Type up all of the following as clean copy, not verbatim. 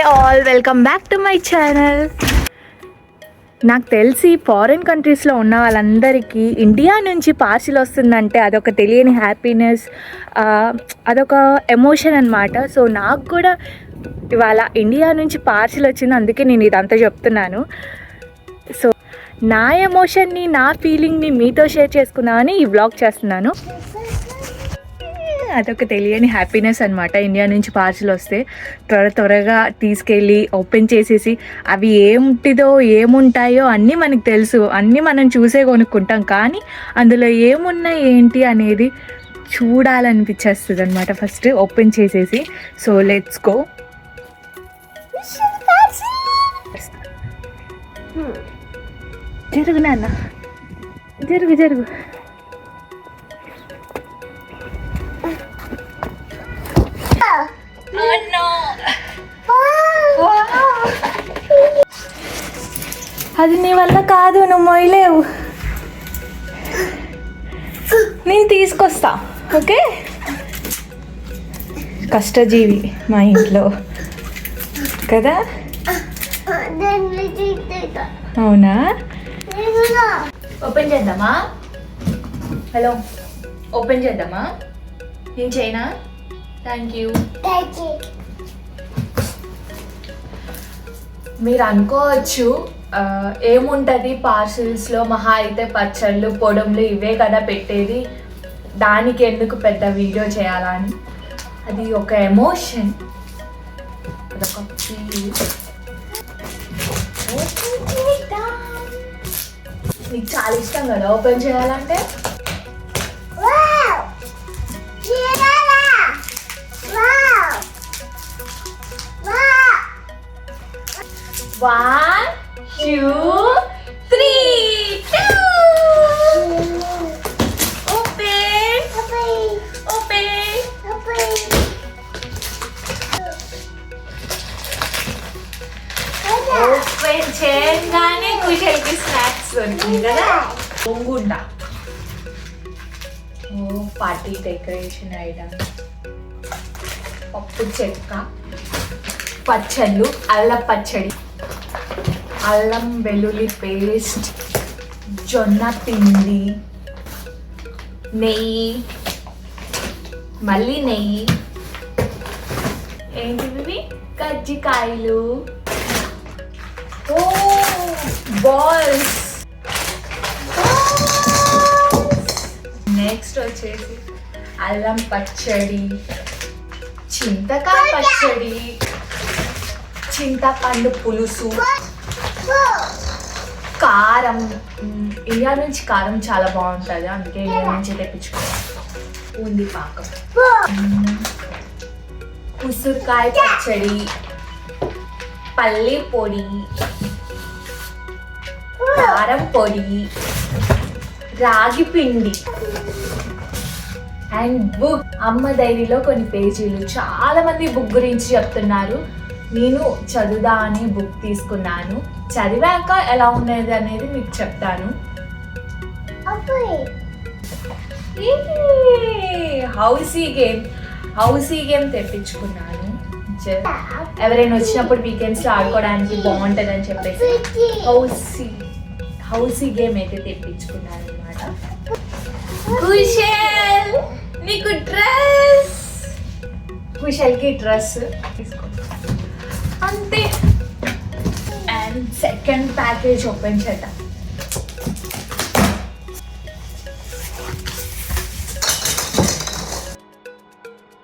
All welcome back to my channel. నాకు తెలిసి foreign కంట్రీస్లో ఉన్న వాళ్ళందరికీ ఇండియా నుంచి పార్సిల్ వస్తుందంటే అదొక తెలియని హ్యాపీనెస్, అదొక ఎమోషన్ అనమాట. సో నాకు కూడా ఇవాళ ఇండియా నుంచి పార్సిల్ వచ్చింది, అందుకే నేను ఇదంతా చెప్తున్నాను. సో నా ఎమోషన్ని, నా ఫీలింగ్ని మీతో షేర్ చేసుకుందామని ఈ వ్లాగ్ చేస్తున్నాను. అదొక తెలియని హ్యాపీనెస్ అనమాట. ఇండియా నుంచి పార్సిల్ వస్తే త్వరగా తీసుకెళ్ళి ఓపెన్ చేసేసి అవి ఏముంటాయో అన్నీ మనకు తెలుసు, అన్నీ మనం చూసే కొనుక్కుంటాం. కానీ అందులో ఏమున్నాయి ఏంటి అనేది చూడాలనిపించేస్తుంది అనమాట ఫస్ట్ ఓపెన్ చేసేసి. So let's go. జరుగు నాన్న, జరుగు. అది నీ వల్ల కాదు, నువ్వు మోయలేవు, నేను తీసుకొస్తా. ఓకే, కష్టజీవి మా ఇంట్లో కదా. అవునా, ఓపెన్ చేద్దామా? హలో, ఓపెన్ చేద్దామా? నేను చేయనా? Thank you. మీరు అనుకోవచ్చు ఏముంటుంది పార్సిల్స్లో, మహా అయితే పచ్చళ్ళు పొడుములు ఇవే కదా పెట్టేది, దానికి ఎందుకు పెద్ద వీడియో చేయాలని. అది ఒక ఎమోషన్, అదొక ఫీల్. నీకు చాలా ఇష్టం కదా ఓపెన్ చేయాలంటే. One, two, three, open. Open చేయగానే కుషల్కి స్నాక్స్ దొరికింది కదా. పొంగుండా, పార్టీ డెకరేషన్ ఐటమ్, పప్పు చెక్క, పచ్చళ్ళు, అల్లం పచ్చడి, అల్లం వెల్లుల్లి పేస్ట్, జొన్న పిండి, నెయ్యి, మళ్ళీ నెయ్యి, ఏంటివి కజ్జికాయలు, బాల్స్. నెక్స్ట్ వచ్చేసి అల్లం పచ్చడి, చింతకాయ పచ్చడి, చింతపండు పులుసు, కారం. ఇండియా నుంచి కారం చాలా బాగుంటుంది, అందుకే ఇండియా నుంచి తెప్పించుకోవాలి. ఉంది పాకం, ఉసిరికాయ పచ్చడి, పల్లి పొడి, కారం పొడి, రాగి పిండి అండ్ బుక్. అమ్మ డైరీలో కొన్ని పేజీలు. చాలా మంది బుక్ గురించి చెప్తున్నారు, నేను చదువుదా అని బుక్ తీసుకున్నాను. చదివాక ఎలా ఉండేది అనేది మీకు చెప్తాను. హౌసీ గేమ్ తెప్పించుకున్నాను. ఎవరైనా వచ్చినప్పుడు వీకెండ్స్లో ఆడుకోవడానికి బాగుంటుంది అని చెప్పేసి హౌసీ గేమ్ అయితే తెప్పించుకున్నాను అనమాట. కుషల్, నీకు డ్రెస్, కుషల్కి డ్రెస్ తీసుకో అంతే. అండ్ సెకండ్ ప్యాకేజ్ ఓపెన్ చేద్దాం.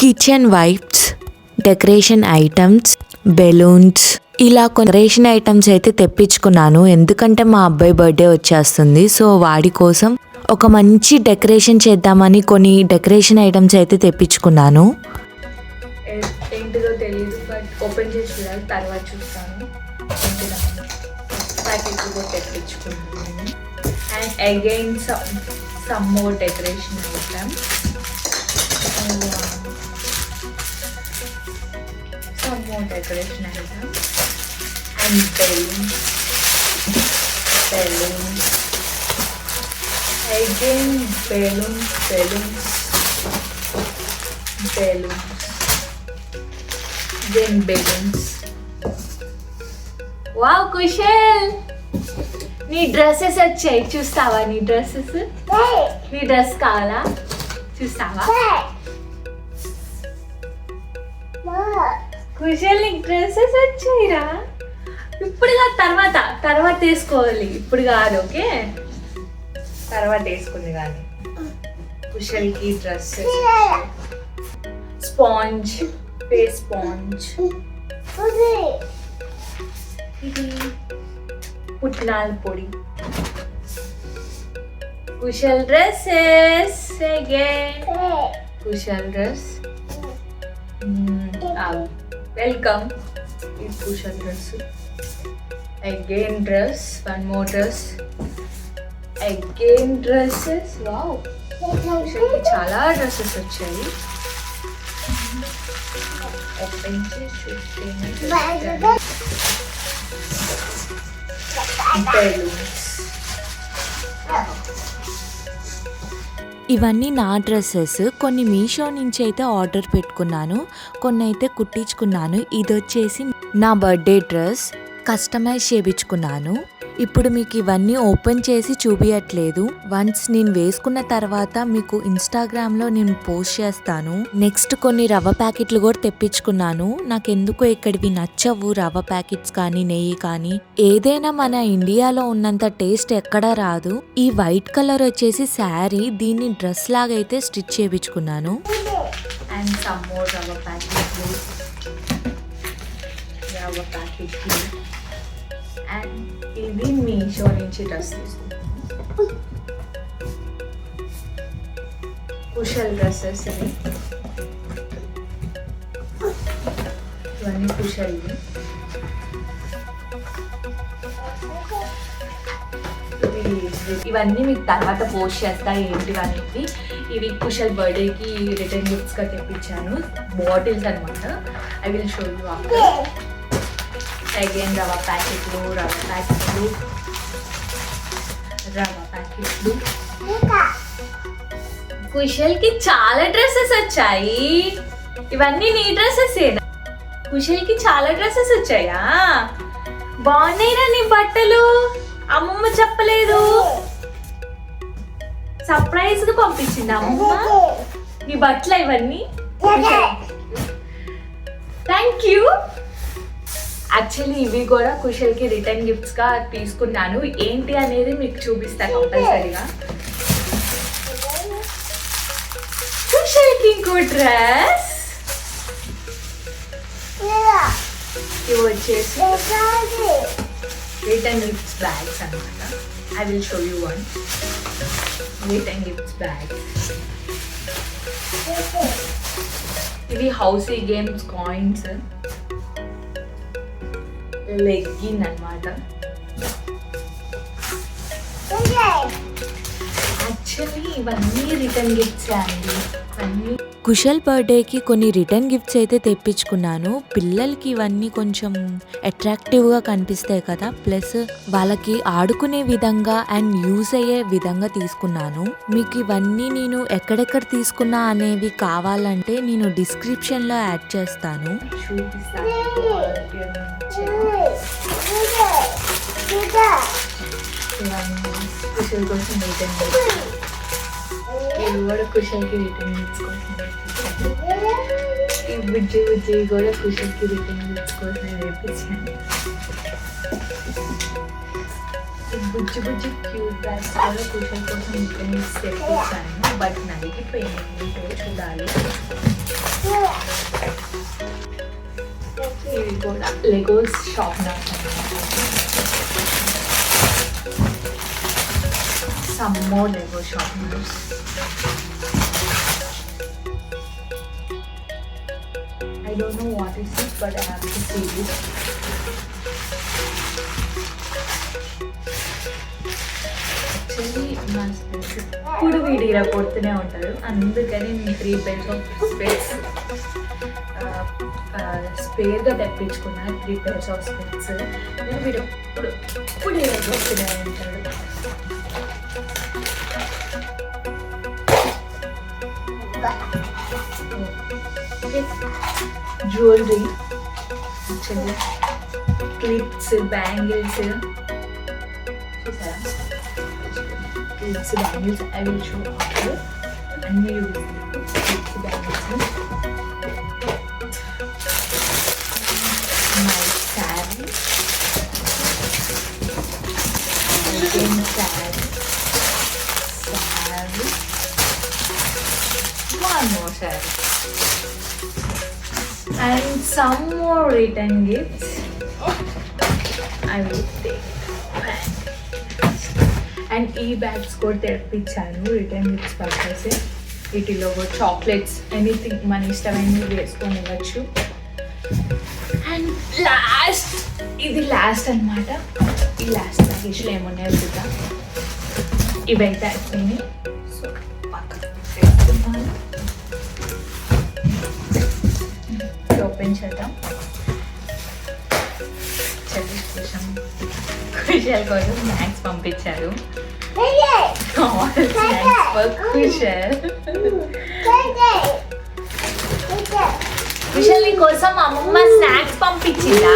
Kitchen wipes, decoration items, balloons, ఇలా కొన్ని డెకరేషన్ ఐటమ్స్ అయితే తెప్పించుకున్నాను. ఎందుకంటే మా అబ్బాయి బర్త్డే వచ్చేస్తుంది, సో వాడి కోసం ఒక మంచి డెకరేషన్ చేద్దామని కొన్ని డెకరేషన్ ఐటమ్స్ అయితే తెప్పించుకున్నాను. ఏంటిదో తెలియదు, బట్ ఓపెన్ చేసి చూడాలి, తర్వాత చూస్తాను. ప్యాకెట్ కూడా తెప్పించుకున్నాను. And again some more decoration item, decoration item and balloons, again balloons, then balloons, wow Kushal, నీ డ్రెస్సెస్ వచ్చాయి, చూస్తావా? నీ డ్రెస్ కావాలా? చూస్తావా? కుశల్, నీకు డ్రెస్సెస్ వచ్చాయిరా. ఇప్పుడు కాదు, తర్వాత వేసుకోవాలి, ఇప్పుడు కాదు. ఓకే, తర్వాత వేసుకుంది. కానీ కుశల్కి డ్రెస్సెస్, స్పాంజ్, ఫేస్ స్పాంజ్, ఇది పుట్నాల పొడి. Kushal dresses again. Kushal dress, welcome. ఈ Kushal dress again, dress, one more dress, again dresses. Wow, కుశల్కి చాలా డ్రెస్సెస్ వచ్చాయి. ఓపెన్ చేసి చూస్తే ఇవన్నీ నా డ్రెస్సెస్. కొన్ని మీషో నుంచి అయితే ఆర్డర్ పెట్టుకున్నాను, కొన్ని అయితే కుట్టించుకున్నాను. ఇది వచ్చేసి నా బర్త్డే డ్రెస్, కస్టమైజ్ చేయించుకున్నాను. ఇప్పుడు మీకు ఇవన్నీ ఓపెన్ చేసి చూపించట్లేదు. వన్స్ నేను వేసుకున్న తర్వాత మీకు ఇన్స్టాగ్రామ్లో నేను పోస్ట్ చేస్తాను. నెక్స్ట్ కొన్ని రవ్వ ప్యాకెట్లు కూడా తెప్పించుకున్నాను. నాకు ఎందుకో ఇక్కడివి నచ్చవు, రవ్వ ప్యాకెట్స్ కానీ నెయ్యి కానీ. ఏదైనా మన ఇండియాలో ఉన్నంత టేస్ట్ ఎక్కడా రాదు. ఈ వైట్ కలర్ వచ్చేసి శారీ, దీన్ని డ్రెస్ లాగా అయితే స్టిచ్ చేయించుకున్నాను. అండ్ సమ్ మోర్ రవ్వ ప్యాకెట్లు. అండ్ ఇది మీషో నుంచి డ్రెస్ తీసుకున్నాను. కుశల్ డ్రెస్సెస్ అని, ఇవన్నీ కుశల్వి. ఇవన్నీ మీకు తర్వాత పోస్ట్ చేస్తా ఏంటి అనేది. ఇవి కుశల్ బర్త్డేకి రిటర్న్ గిఫ్ట్స్గా తెప్పించాను, బాటిల్స్ అనమాట. I will show you after. Again రవ్వ ప్యాకెట్లు. కుశల్కి చాలా డ్రెస్సెస్ వచ్చాయి. ఇవన్నీ నీ డ్రెస్సెస్ ఏనా? కుశల్కి చాలా డ్రెస్సెస్ వచ్చాయా? బాగున్నాయిరా నీ బట్టలు, అమ్మమ్మ చెప్పలేదు. సర్ప్రైజ్ గా పంపించింది అమ్మమ్మ నీ బట్టలు ఇవన్నీ. Thank you. యాక్చువల్లీ ఇవి కూడా కుశల్కి రిటర్న్ గిఫ్ట్స్గా తీసుకున్నాను. ఏంటి అనేది మీకు చూపిస్తాను కంపల్సరీగా. కుశల్కి ఇంకో డ్రెస్, ఇవి వచ్చేసి రిటర్న్ గిఫ్ట్స్ బ్యాగ్స్ అనమాట. I will show you one. Return gifts bag. ఇవి హౌసీ గేమ్స్ కాయిన్స్, లెగ్గిన్ అన్నమాట. యాక్చువల్లీ ఇవన్నీ రిటర్న్ గిఫ్ట్స్ అండి. ఇవన్నీ కుశల్ బర్త్డేకి కొన్ని రిటర్న్ గిఫ్ట్స్ అయితే తెప్పించుకున్నాను. పిల్లలకి ఇవన్నీ కొంచెం అట్రాక్టివ్గా కనిపిస్తాయి కదా, ప్లస్ వాళ్ళకి ఆడుకునే విధంగా అండ్ యూజ్ అయ్యే విధంగా తీసుకున్నాను. మీకు ఇవన్నీ నేను ఎక్కడెక్కడ తీసుకున్నా అనేవి కావాలంటే నేను డిస్క్రిప్షన్లో యాడ్ చేస్తాను. కుశల్ కోసం రిటర్న్ గిఫ్ట్స్, ఇవి కూడా కుశల్కి రిటర్న్ గిఫ్ట్స్ కోసం. ఈ బుజ్జి కూడా కుశల్కి రిటర్న్ గిఫ్ట్స్ కోసం వేపించాను. ఈ బుజ్జి క్యూట్ బ్యాగ్స్ కూడా కుశల్ కోసం రిటర్న్ గిఫ్ట్స్ తెప్పించాను. బట్ నలిగిపోయింది, చూడాలి. ఇవి కూడా లెగోస్ షార్ప్నర్స్ అన్నమాట. Some more Lego sharpeners. I don't know what is this, but I have to see this. Actually, my ఇప్పుడు వీడియో కొడుతూనే ఉంటారు, అందుకని నేను 3 pairs of specs స్పేర్గా తెప్పించుకున్నాను. 3 pairs of specs. నేను వీడియో ఇప్పుడు కొడుతూనే ఉంటాడు. Jewelry, actually క్లిప్స్, బ్యాంగిల్స్ చూసారా, క్లిప్స్, బ్యాంగిల్స్ అవి షో ఆఫర్ అన్నీ clips, bangles. My sari, sari, one more saree, and some more return gifts. I will take that. And e-bags కూడా తెప్పించాను రిటర్న్ గిఫ్ట్స్ పర్పస్. వీటిలో చాక్లెట్స్, ఎనీథింగ్ మన ఇష్టమైనవి వేసుకొని ఇవ్వచ్చు. అండ్ లాస్ట్, ఇది లాస్ట్ అనమాట. ఈ లాస్ట్ ప్యాకేజ్లో ఏమున్నాయో చూద్దాం. ఇవైతే అయిపోయినాయి. సో పక్కన పెట్టుకున్నాను. ఓపెన్ చేద్దాం. కుషల్ కోసం స్నాక్స్ పంపించారు. కుషల్ నీ కోసం అమ్మమ్మ స్నాక్స్ పంపించిందా?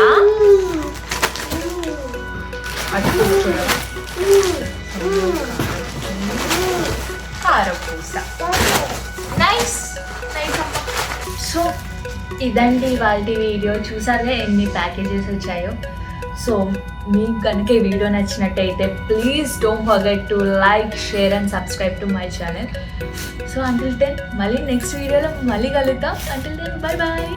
కారపూస. నైస్ నైస్ అమ్మ. సో ఇదండి వాళ్ళ వీడియో. చూసారుగా ఎన్ని ప్యాకేజెస్ వచ్చాయో. సో మీకు కనుక ఈ వీడియో నచ్చినట్టయితే please don't forget to like, share and subscribe to my channel. So until then మళ్ళీ నెక్స్ట్ వీడియోలో మళ్ళీ కలుద్దాం. Until then bye bye.